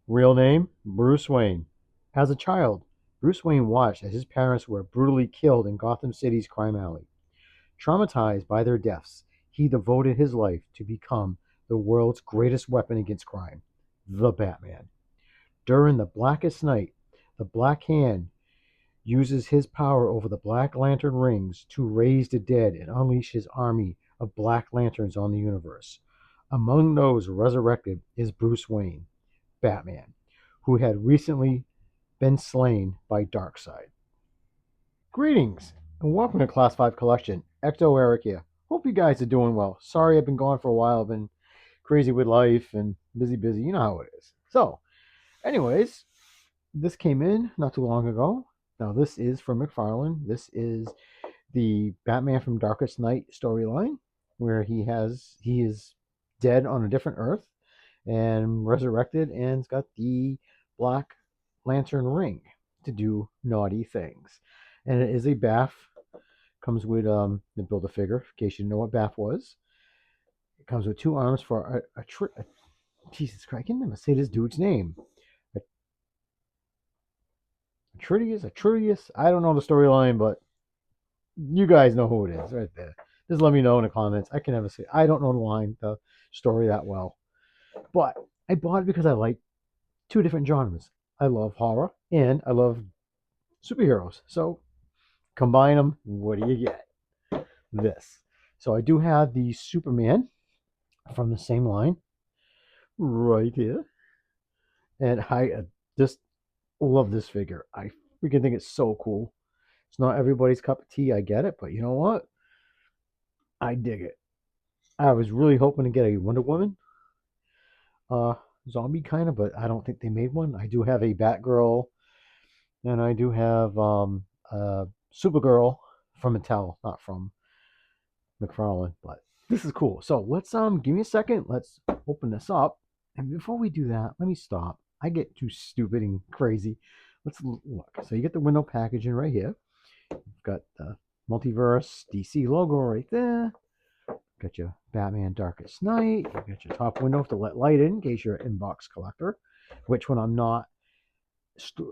Real name Bruce Wayne. As a child, Bruce Wayne watched as his parents were brutally killed in Gotham City's crime alley. Traumatized by their deaths, he devoted his life to become the world's greatest weapon against crime, the Batman. During the Blackest Night, the Black Hand uses his power over the Black Lantern rings to raise the dead and unleash his army of Black Lanterns on the universe. Among those resurrected is Bruce Wayne, Batman, who had recently been slain by Darkseid. Greetings and welcome to Class 5 Collection. Ecto Eric here. Hope you guys are doing well. Sorry I've been gone for a while. I've been crazy with life and busy. You know how it is. So, anyways, this came in not too long ago. Now, this is from Mcfarlane. This is the Batman from Darkest Night storyline where he is dead on a different Earth and resurrected and's got the Black Lantern ring to do naughty things. And it is a bath. Comes with the Build-A-Figure, in case you didn't know what bath was. It comes with two arms for Jesus Christ, I can never say this dude's name. Atreus. I don't know the storyline, but you guys know who it is right there. Just let me know in the comments. I can never say. I don't know the story that well, but I bought it because I like two different genres. I love horror and I love superheroes. So combine them. What do you get? This. So I do have the Superman from the same line right here, and I just love this figure. I freaking think it's so cool. It's not everybody's cup of tea. I get it, but you know what? I dig it. I was really hoping to get a Wonder Woman uh zombie kind of, but I don't think they made one. I do have a Batgirl, and I do have Supergirl from Mattel, not from Mcfarlane, but this is cool. So let's give me a second. Let's open this up. And before we do that, let me stop. I get too stupid and crazy. Let's look. So you get the window packaging right here. You've got the Multiverse DC logo right there. Got your Batman Darkest Night. You got your top window to let light in case you're an inbox collector, which when I'm not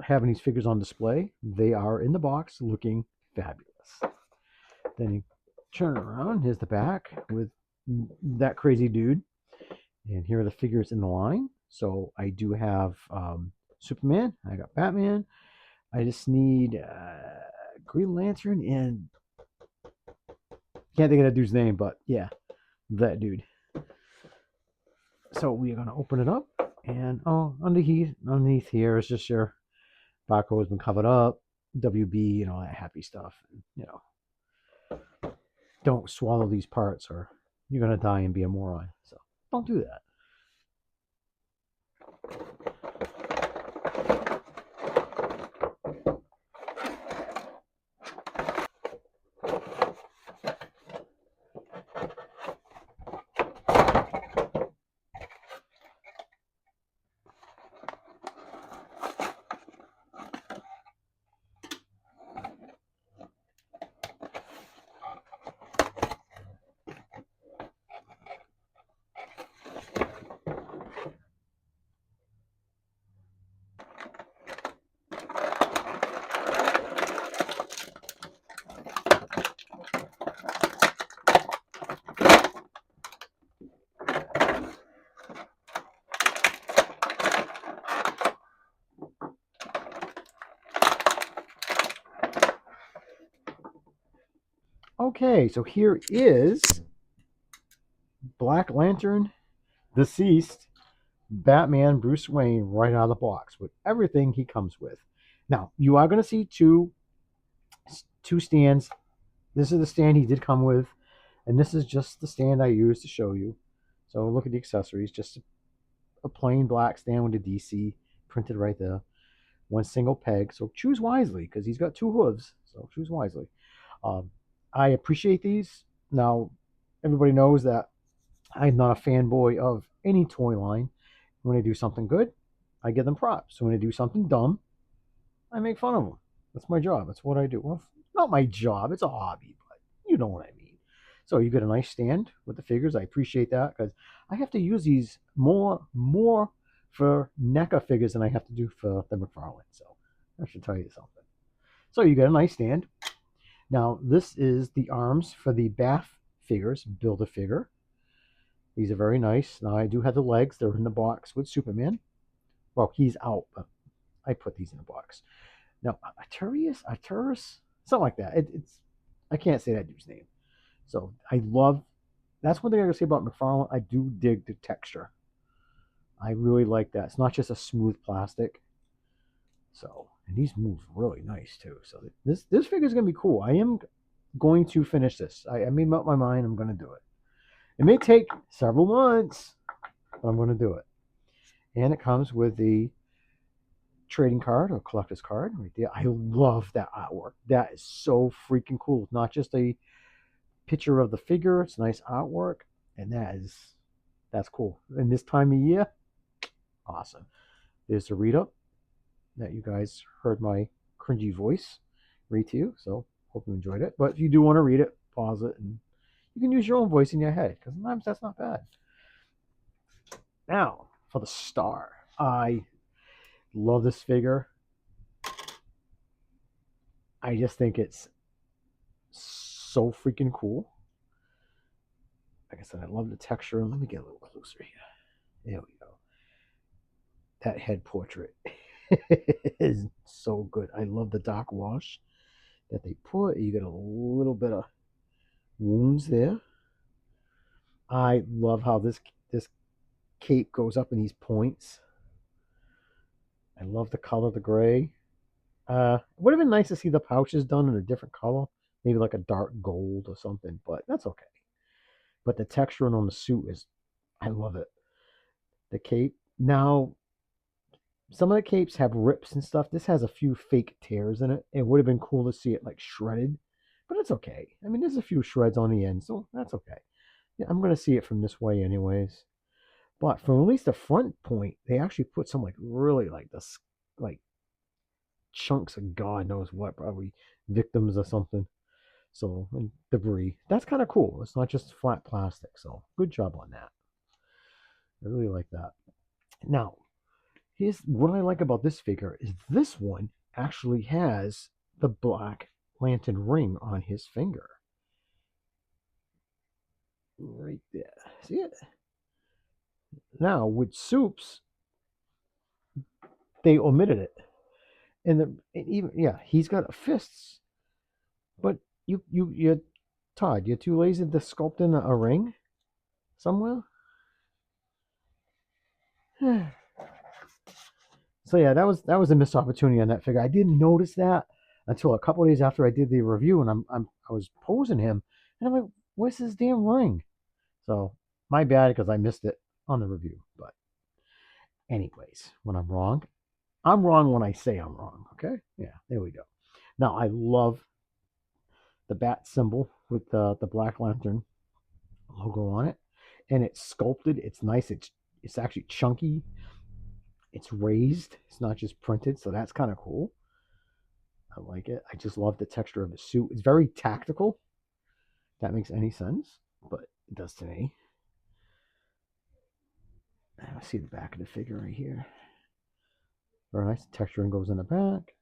having these figures on display, they are in the box looking fabulous. Then you turn it around. Here's the back with that crazy dude. And here are the figures in the line. So I do have Superman. I got Batman. I just need Green Lantern and can't think of that dude's name, but yeah, that dude. So we are gonna open it up, and underneath here is just your barcode has been covered up, WB, and all that happy stuff. You know, don't swallow these parts, or you're gonna die and be a moron. So don't do that. Okay, so here is Black Lantern, deceased, Batman Bruce Wayne right out of the box with everything he comes with. Now, you are going to see two stands. This is the stand he did come with, and this is just the stand I used to show you. So look at the accessories, just a plain black stand with the DC printed right there. One single peg, so choose wisely because he's got two hooves, so choose wisely. Um, I appreciate these. Now, everybody knows that I'm not a fanboy of any toy line. When they do something good, I give them props. So when they do something dumb, I make fun of them. That's my job. That's what I do. Well, not my job. It's a hobby, but you know what I mean. So you get a nice stand with the figures. I appreciate that because I have to use these more for NECA figures than I have to do for the Mcfarlane. So that should tell you something. So you get a nice stand. Now this is the arms for the Bath figures, Build-A-Figure. These are very nice. Now I do have the legs. They're in the box with Superman. Well, he's out, but I put these in the box. Now Arturus, something like that. It's I can't say that dude's name. So I love. That's one thing I gotta say about Mcfarlane. I do dig the texture. I really like that. It's not just a smooth plastic. So, and these move really nice too. So this figure is gonna be cool. I am going to finish this. I made up my mind. I'm gonna do it. It may take several months, but I'm gonna do it. And it comes with the trading card or collector's card right there. I love that artwork. That is so freaking cool. It's not just a picture of the figure. It's nice artwork, and that's cool. And this time of year, awesome. There's the read up that you guys heard my cringy voice read to you. So hope you enjoyed it. But if you do want to read it, pause it, and you can use your own voice in your head because sometimes that's not bad. Now for the star, I love this figure. I just think it's so freaking cool. Like I said, I love the texture. Let me get a little closer here. There we go. That head portrait is so good. I love the dark wash that they put. You get a little bit of wounds there. I love how this cape goes up in these points. I love the color, the gray. It would have been nice to see the pouches done in a different color, maybe like a dark gold or something, but that's okay. But the texturing on the suit is, I love it. The cape. Now, some of the capes have rips and stuff. This has a few fake tears in it. It would have been cool to see it like shredded, but it's okay. I mean, there's a few shreds on the end, so that's okay. Yeah, I'm going to see it from this way anyways. But from at least the front point, they actually put some like really like this, like chunks of God knows what, probably victims or something. So, and debris. That's kind of cool. It's not just flat plastic. So, good job on that. I really like that. Now, here's what I like about this figure is this one actually has the Black Lantern ring on his finger. Right there. See it? Now, with Soups, they omitted it. And even yeah, he's got fists. But you're Todd, you're too lazy to sculpt in a ring somewhere? So yeah, that was a missed opportunity on that figure. I didn't notice that until a couple of days after I did the review, and I was posing him, and I'm like, "Where's his damn ring?" So my bad because I missed it on the review. But anyways, when I'm wrong when I say I'm wrong. Okay, yeah, there we go. Now I love the bat symbol with the Black Lantern logo on it, and it's sculpted. It's nice. It's actually chunky. It's raised. It's not just printed, so that's kind of cool. I like it. I just love the texture of the suit. It's very tactical. If that makes any sense, but it does to me. I see the back of the figure right here. Very nice texture and goes in the back.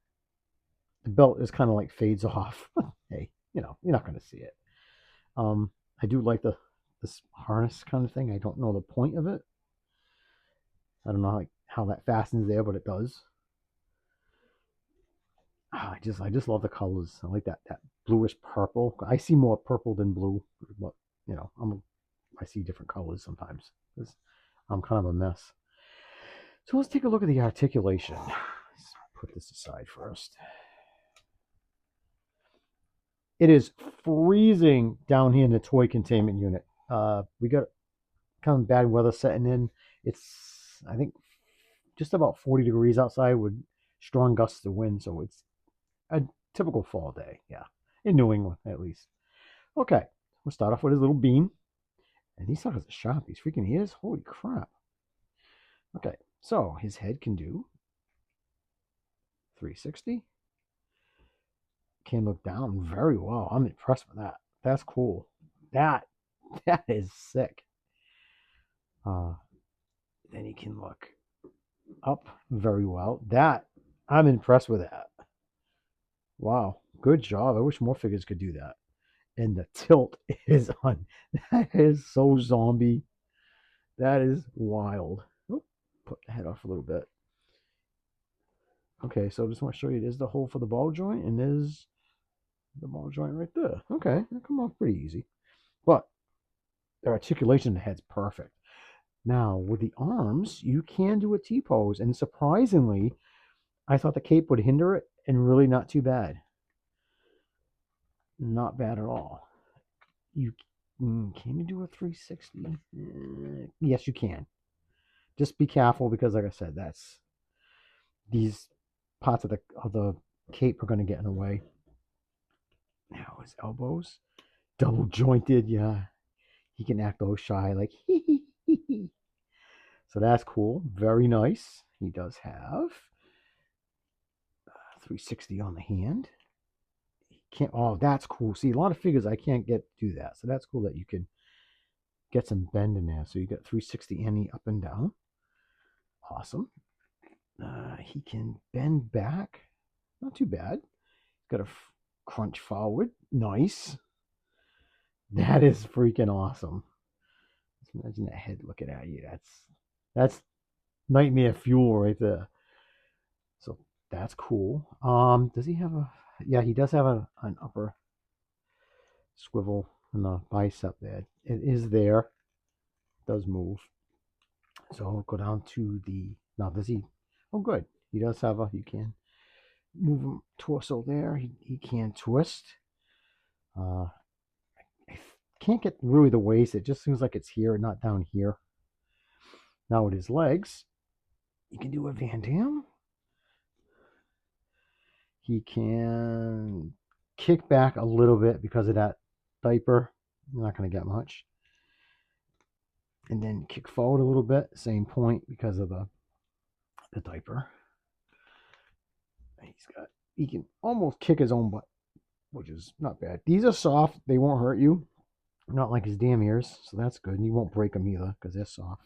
The belt is kind of like fades off. Hey, you're not going to see it. I do like this harness kind of thing. I don't know the point of it. I don't know how that fastens there, but it does. I just love the colors. I like that bluish purple. I see more purple than blue, but I see different colors sometimes. I'm kind of a mess. So let's take a look at the articulation. Let's put this aside first. It is freezing down here in the toy containment unit. We got kind of bad weather setting in. It's, I think, just about 40 degrees outside with strong gusts of wind, so it's a typical fall day, yeah, in New England at least. Okay, we'll start off with his little beam, and these suckers are sharp. These freaking ears, holy crap. Okay, so his head can do 360. Can look down very well. I'm impressed with that. That's cool. That is sick. Then he can look up very well. That I'm impressed with that. Wow, good job. I wish more figures could do that. And the tilt is on. That is so zombie. That is wild. Oop, put the head off a little bit. Okay, so I just want to show you. There's the hole for the ball joint, and there's the ball joint right there. Okay, that come off pretty easy. But the articulation of the head's perfect. Now, with the arms, you can do a T-pose, and surprisingly, I thought the cape would hinder it, and really not too bad. Not bad at all. You can you do a 360? Yes, you can. Just be careful because, like I said, that's these parts of the cape are going to get in the way. Now his elbows, double jointed. Yeah, he can act all shy, like hee hee hee hee. So that's cool. Very nice. He does have 360 on the hand. He can't. Oh, that's cool. See, a lot of figures I can't get to do that. So that's cool that you can get some bend in there. So you got 360 any up and down. Awesome. He can bend back. Not too bad. Got a crunch forward. Nice. That is freaking awesome. Just imagine that head looking at you. That's nightmare fuel right there. So that's cool. Does he have a? Yeah, he does have an upper swivel in the bicep there. It is there. It does move. So I'll go down to the. Now does he? Oh, good. He does have a. You can move him torso there. He can twist. I can't get really the waist. It just seems like it's here, not down here. Now with his legs, you can do a Van Damme. He can kick back a little bit because of that diaper. You're not going to get much. And then kick forward a little bit, same point because of the diaper. He can almost kick his own butt, which is not bad. These are soft. They won't hurt you. Not like his damn ears, so that's good. And you won't break them either because they're soft.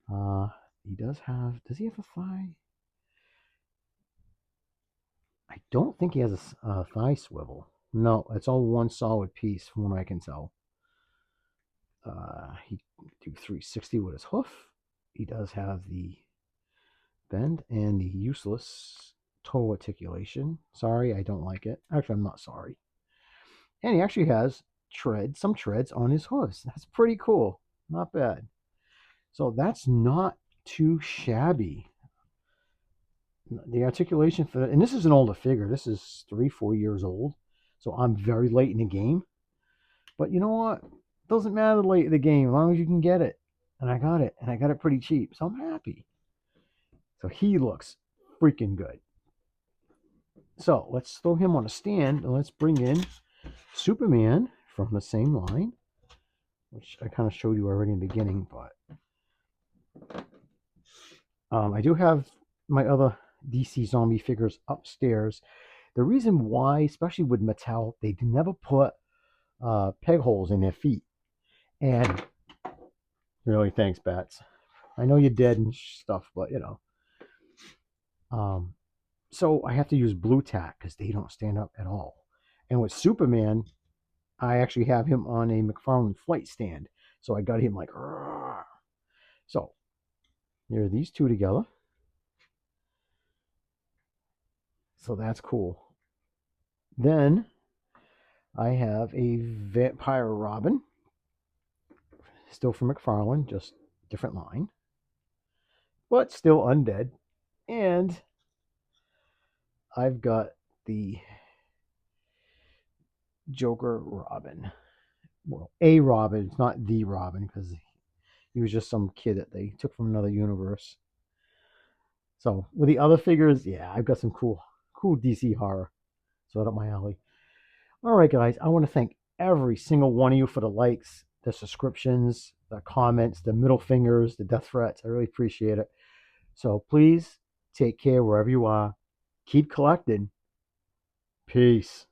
He does he have a thigh? I don't think he has a thigh swivel. No, it's all one solid piece from what I can tell. He do 360 with his hoof. He does have the bend and the useless toe articulation. Sorry, I don't like it. Actually, I'm not sorry. And he actually has some treads on his hooves. That's pretty cool. Not bad. So that's not too shabby. The articulation for and this is an older figure. This is 3-4 years old. So I'm very late in the game. But you know what? It doesn't matter late in the game as long as you can get it. And I got it. And I got it pretty cheap. So I'm happy. So he looks freaking good. So let's throw him on a stand and let's bring in Superman from the same line, which I kind of showed you already in the beginning, but I do have my other DC zombie figures upstairs. The reason why, especially with Mattel, they never put peg holes in their feet. And really, thanks, Bats. I know you're dead and stuff, but you know. So I have to use blue tack because they don't stand up at all. And with Superman, I actually have him on a Mcfarlane flight stand. So I got him like, Rrr. So here are these two together. So that's cool. Then I have a Vampire Robin, still from Mcfarlane, just different line, but still undead. And I've got the Joker Robin. Well, a Robin. It's not the Robin because he was just some kid that they took from another universe. So with the other figures, yeah, I've got some cool DC horror. So right up my alley. All right, guys. I want to thank every single one of you for the likes, the subscriptions, the comments, the middle fingers, the death threats. I really appreciate it. So please take care wherever you are. Keep collecting. Peace.